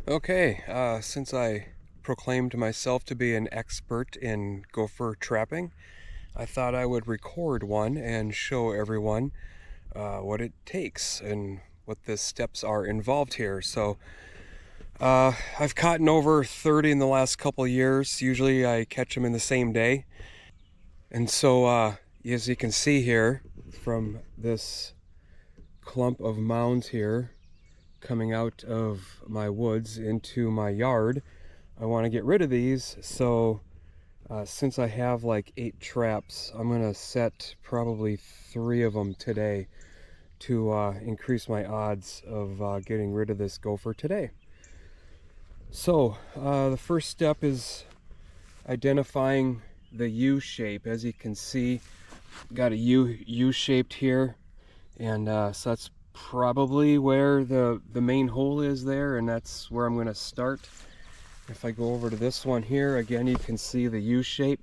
Okay, since I proclaimed myself to be an expert in gopher trapping, I thought I would record one and show everyone what it takes and what the steps are involved here. So I've caught over 30 in the last couple years. Usually I catch them in the same day. And so as you can see here from this clump of mounds here coming out of my woods into my yard, I want to get rid of these. So since I have like 8 traps, I'm gonna set probably 3 of them today to increase my odds of getting rid of this gopher today. So the first step is identifying the U shape. As you can see, got a U shaped here, and so that's probably where the main hole is there, and that's where I'm going to start. If I go over to this one here, again you can see the U shape,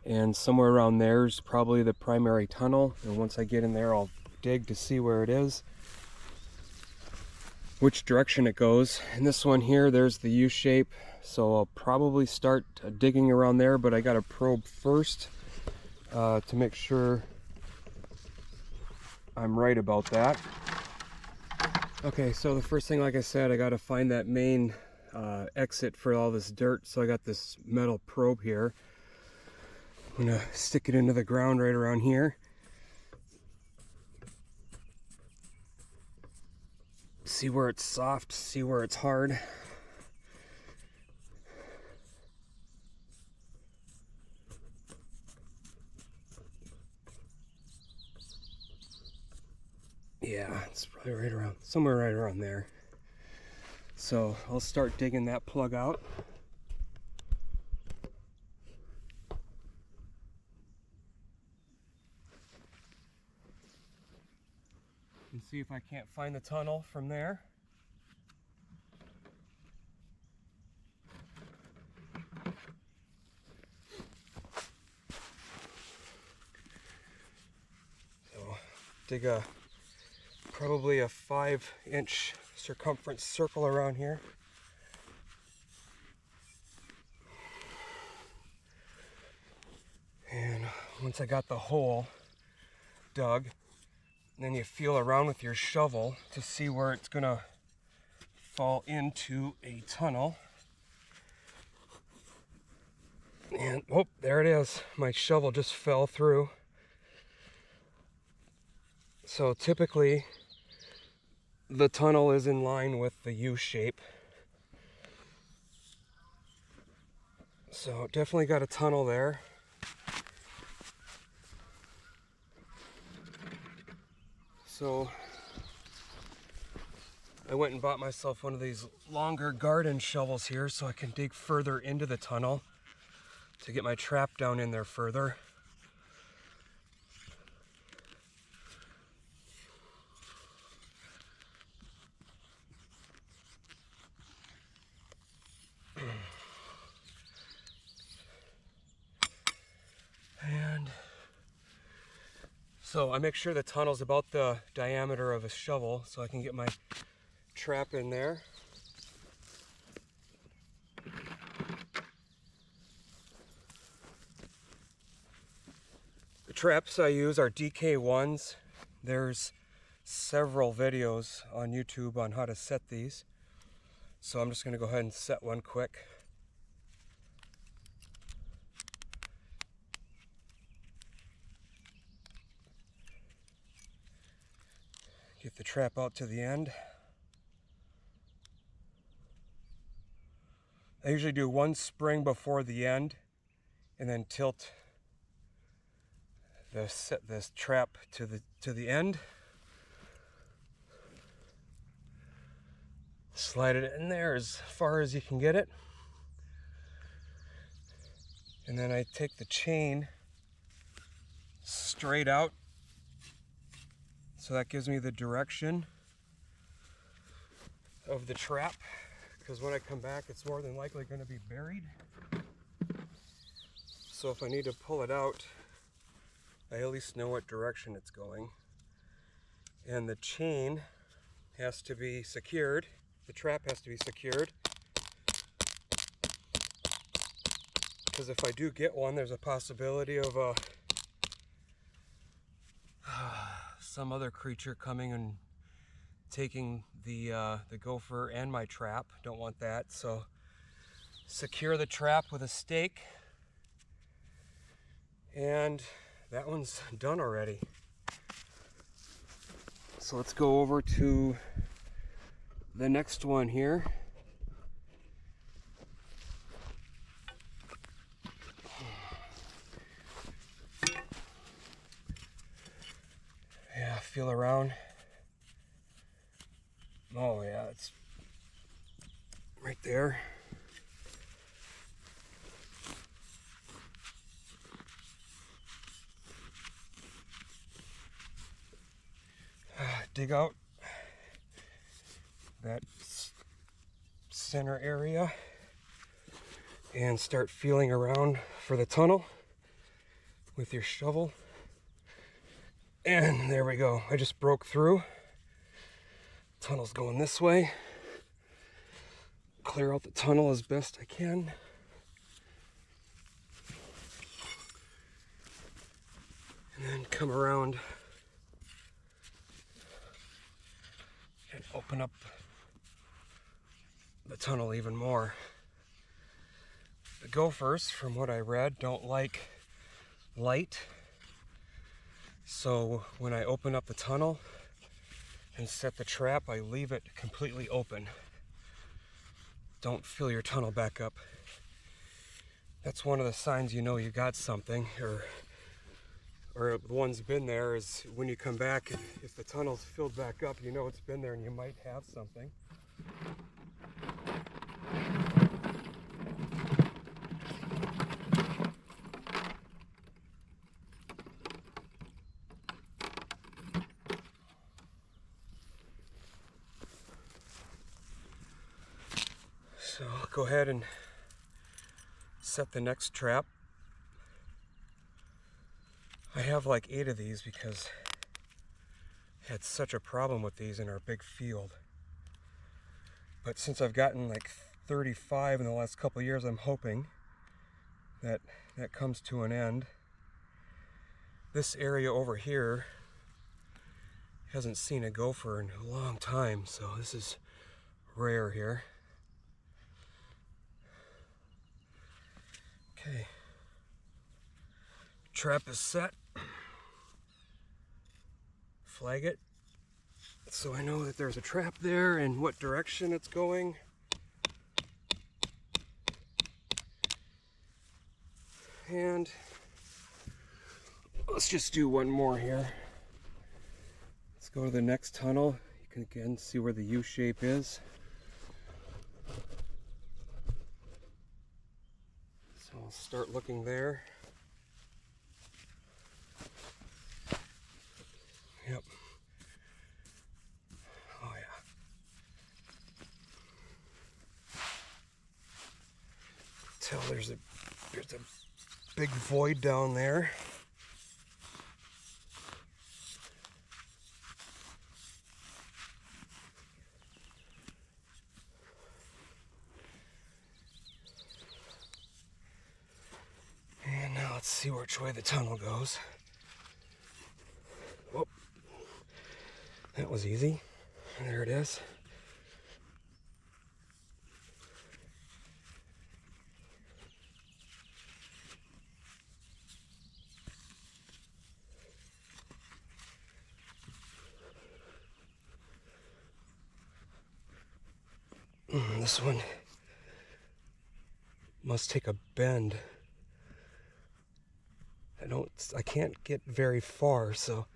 and somewhere around there is probably the primary tunnel, and once I get in there I'll dig to see where it is, which direction it goes. And this one here, there's the U shape, so I'll probably start digging around there, but I got to probe first to make sure I'm right about that. Okay, so the first thing, like I said, I got to find that main exit for all this dirt. So I got this metal probe here. I'm gonna stick it into the ground right around here. See where it's soft, see where it's hard. Yeah, it's probably right around, somewhere right around there. So I'll start digging that plug out. And see if I can't find the tunnel from there. So dig probably a 5-inch circumference circle around here. And once I got the hole dug, then you feel around with your shovel to see where it's gonna fall into a tunnel. And oh, there it is. My shovel just fell through. So typically the tunnel is in line with the U shape. So definitely got a tunnel there. So I went and bought myself one of these longer garden shovels here so I can dig further into the tunnel to get my trap down in there further. And so I make sure the tunnel's about the diameter of a shovel so I can get my trap in there. The traps I use are DK-1s. There's several videos on YouTube on how to set these. So I'm just going to go ahead and set one quick. Get the trap out to the end. I usually do one spring before the end and then tilt this trap to the end. Slide it in there as far as you can get it. And then I take the chain straight out. So that gives me the direction of the trap, because when I come back it's more than likely going to be buried. So if I need to pull it out, I at least know what direction it's going. And the chain has to be secured, the trap has to be secured. because if I do get one, there's a possibility of some other creature coming and taking the gopher and my trap. Don't want that, so secure the trap with a stake, and that one's done already. So let's go over to the next one here. Yeah, feel around. Oh yeah, it's right there. Dig out that center area and start feeling around for the tunnel with your shovel. And there we go. I just broke through. Tunnel's going this way. Clear out the tunnel as best I can. And then come around and open up the tunnel even more. The gophers, from what I read, don't like light. So when I open up the tunnel and set the trap, I leave it completely open. Don't fill your tunnel back up. That's one of the signs you know you got something, or the one's been there, is when you come back, if the tunnel's filled back up, you know it's been there and you might have something. So I'll go ahead and set the next trap. I have like 8 of these because I had such a problem with these in our big field. But since I've gotten like 35 in the last couple of years, I'm hoping that that comes to an end. This area over here hasn't seen a gopher in a long time, so this is rare here. Okay, trap is set. Flag it so I know that there's a trap there and what direction it's going. And let's just do one more here. Let's go to the next tunnel. You can again see where the U shape is. So I'll start looking there. Yep. Oh yeah. Tell there's a big void down there. And now let's see which way the tunnel goes. Whoop. That was easy. There it is. This one must take a bend. I can't get very far, so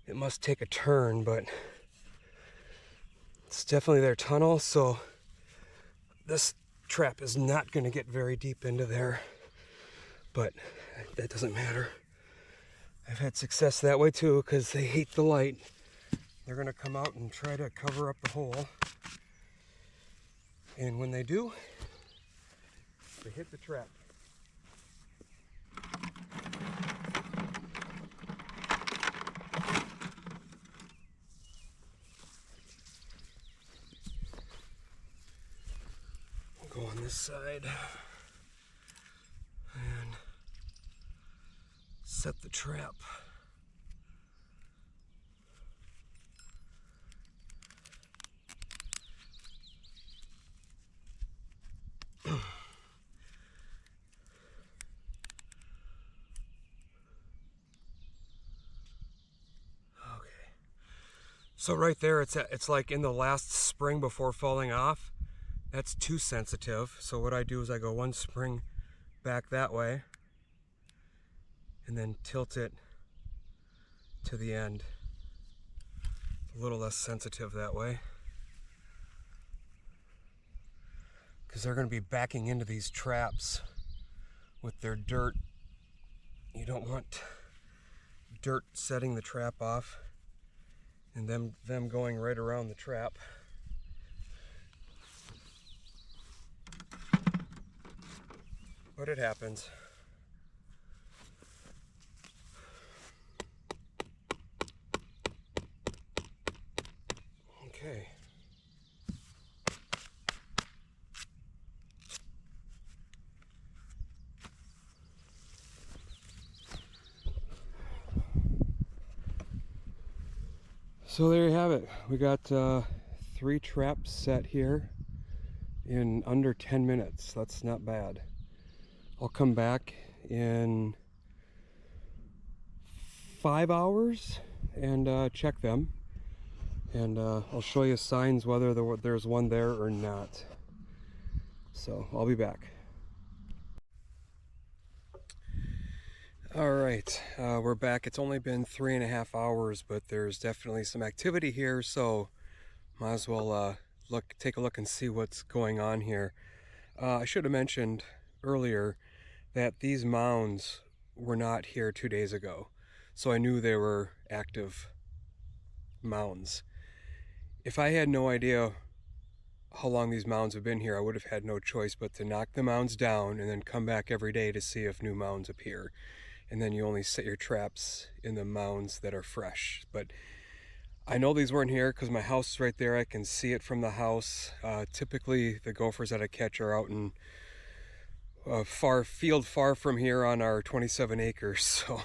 it must take a turn, but it's definitely their tunnel, so this trap is not going to get very deep into there, but that doesn't matter. I've had success that way too, because they hate the light. They're going to come out and try to cover up the hole, and when they do, they hit the trap. Go on this side. set the trap. So right there, it's like in the last spring before falling off. That's too sensitive. So what I do is I go one spring back that way and then tilt it to the end. It's a little less sensitive that way, because they're going to be backing into these traps with their dirt. You don't want dirt setting the trap off and them going right around the trap. But it happens. Okay. So there you have it. We got 3 traps set here in under 10 minutes. That's not bad. I'll come back in 5 hours and check them, and I'll show you signs whether there's one there or not. So I'll be back. All right, we're back. It's only been 3.5 hours, but there's definitely some activity here, so might as well take a look and see what's going on here. I should have mentioned earlier that these mounds were not here 2 days ago, so I knew they were active mounds. If I had no idea how long these mounds have been here, I would have had no choice but to knock the mounds down and then come back every day to see if new mounds appear. And then you only set your traps in the mounds that are fresh. But I know these weren't here because my house is right there. I can see it from the house. Typically the gophers that I catch are out in far from here on our 27 acres. So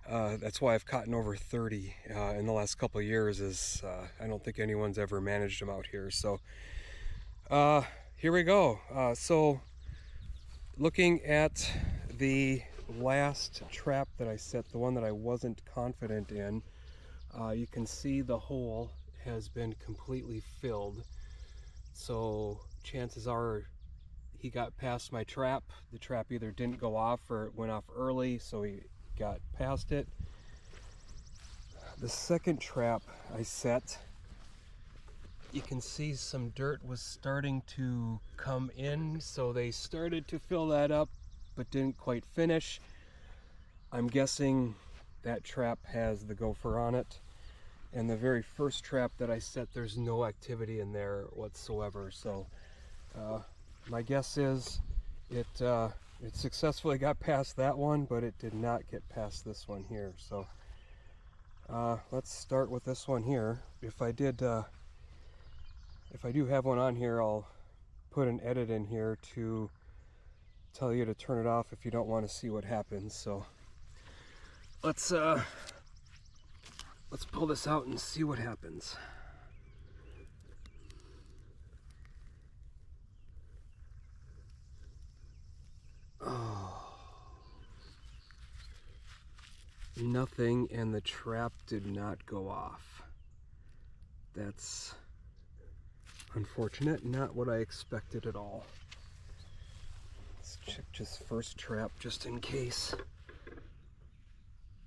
that's why I've caught over 30 in the last couple of years. I don't think anyone's ever managed them out here. So here we go. So looking at the last trap that I set, the one that I wasn't confident in, you can see the hole has been completely filled. So chances are he got past my trap. The trap either didn't go off or it went off early, so he got past it. The second trap I set, you can see some dirt was starting to come in, so they started to fill that up but didn't quite finish. I'm guessing that trap has the gopher on it. And the very first trap that I set, there's no activity in there whatsoever. So my guess is it successfully got past that one, but it did not get past this one here. So let's start with this one here. If I do have one on here, I'll put an edit in here to tell you to turn it off if you don't want to see what happens. So let's pull this out and see what happens. Oh, nothing, and the trap did not go off. That's unfortunate, not what I expected at all. Let's check just first trap just in case.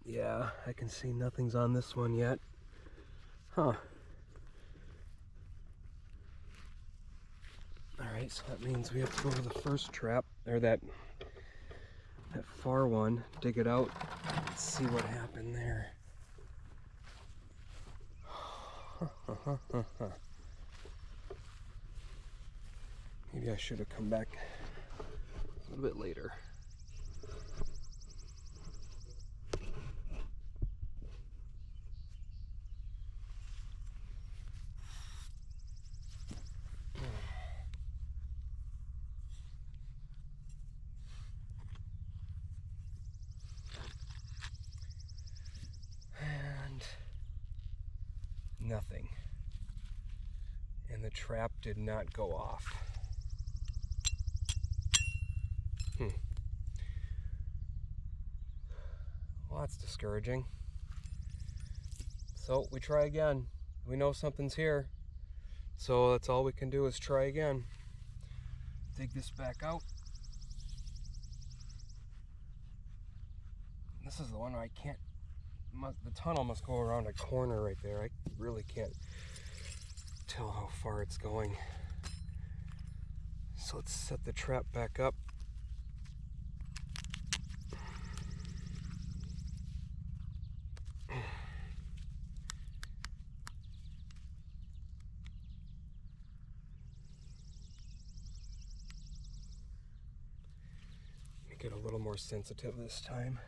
Yeah, I can see nothing's on this one yet. Huh. Alright, so that means we have to go to the first trap, or that far one, dig it out, and see what happened there. Maybe I should have come back a little bit later. nothing. And the trap did not go off. Well, that's discouraging. So we try again. We know something's here. So that's all we can do is try again. Dig this back out. This is the one where I can't, the tunnel must go around a corner right there. I really can't tell how far it's going. So let's set the trap back up. Make it a little more sensitive this time.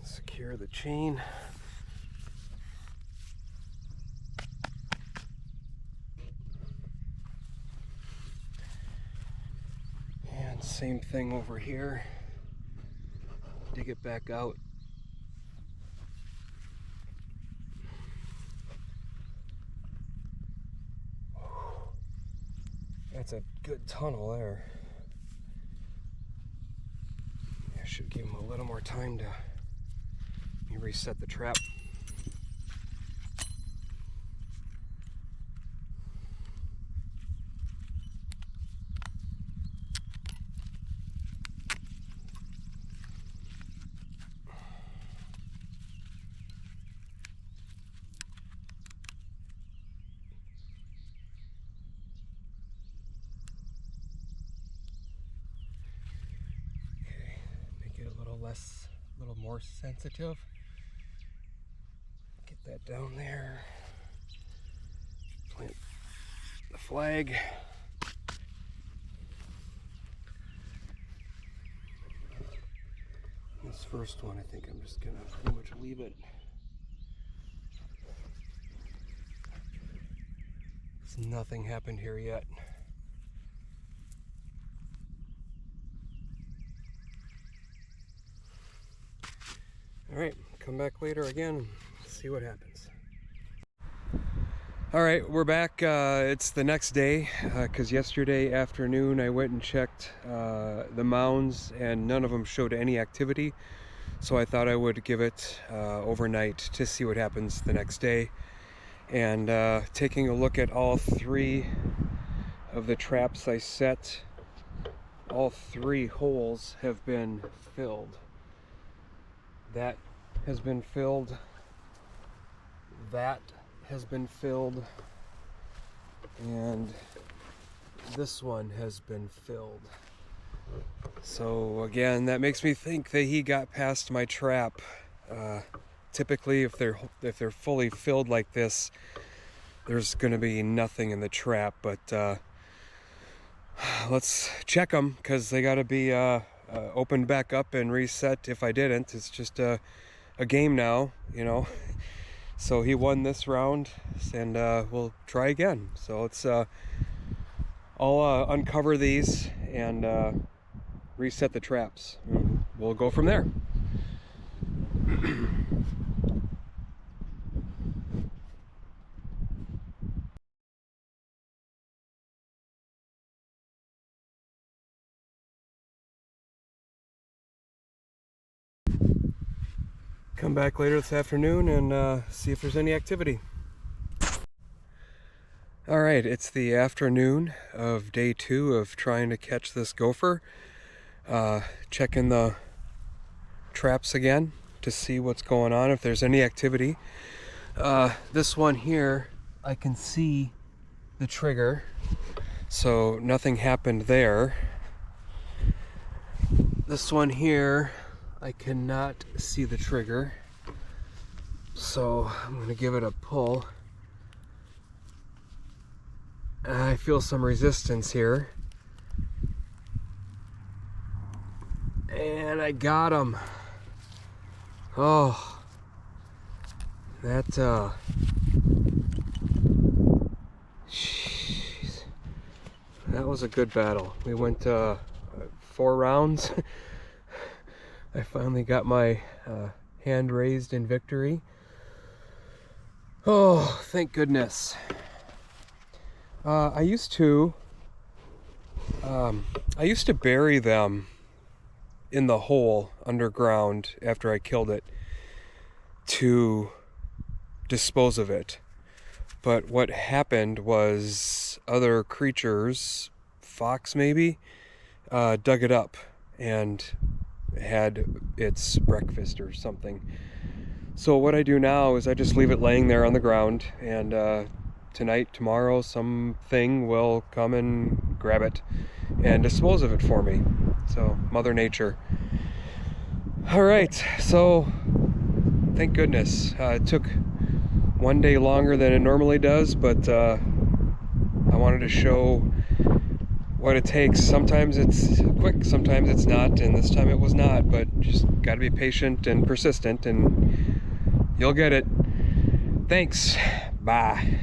Secure the chain. And same thing over here. Dig it back out. That's a good tunnel there. I should give him a little more time to reset the trap. Okay, make it a little more sensitive. Get that down there. Plant the flag. This first one, I think I'm just gonna pretty much leave it. Nothing happened here yet. All right, come back later again, see what happens. All right, we're back. It's the next day, because yesterday afternoon I went and checked the mounds and none of them showed any activity. So I thought I would give it overnight to see what happens the next day. And taking a look at all three of the traps I set, all three holes have been filled. That has been filled. That has been filled. And this one has been filled. So again, that makes me think that he got past my trap. Typically, if they're fully filled like this, there's going to be nothing in the trap. But let's check them, because they got to be opened back up and reset. If I didn't, it's just a game now, you know. So he won this round, and we'll try again. So let's I'll uncover these and reset the traps. We'll go from there. Come back later this afternoon and see if there's any activity. All right, it's the afternoon of day 2 of trying to catch this gopher. Checking the traps again to see what's going on, if there's any activity. This one here, I can see the trigger, so nothing happened there. This one here, I cannot see the trigger, so I'm going to give it a pull. I feel some resistance here, and I got him. Oh, that jeez, that was a good battle. We went 4 rounds. I finally got my hand raised in victory. Oh, thank goodness. I used to bury them in the hole underground after I killed it to dispose of it. But what happened was other creatures, fox maybe, dug it up and had its breakfast or something. So what I do now is I just leave it laying there on the ground, and tonight, tomorrow, something will come and grab it and dispose of it for me. So, Mother Nature. Alright, so thank goodness. It took one day longer than it normally does, but I wanted to show what it takes. Sometimes it's quick, sometimes it's not, and this time it was not, but just gotta be patient and persistent, and you'll get it. Thanks. Bye.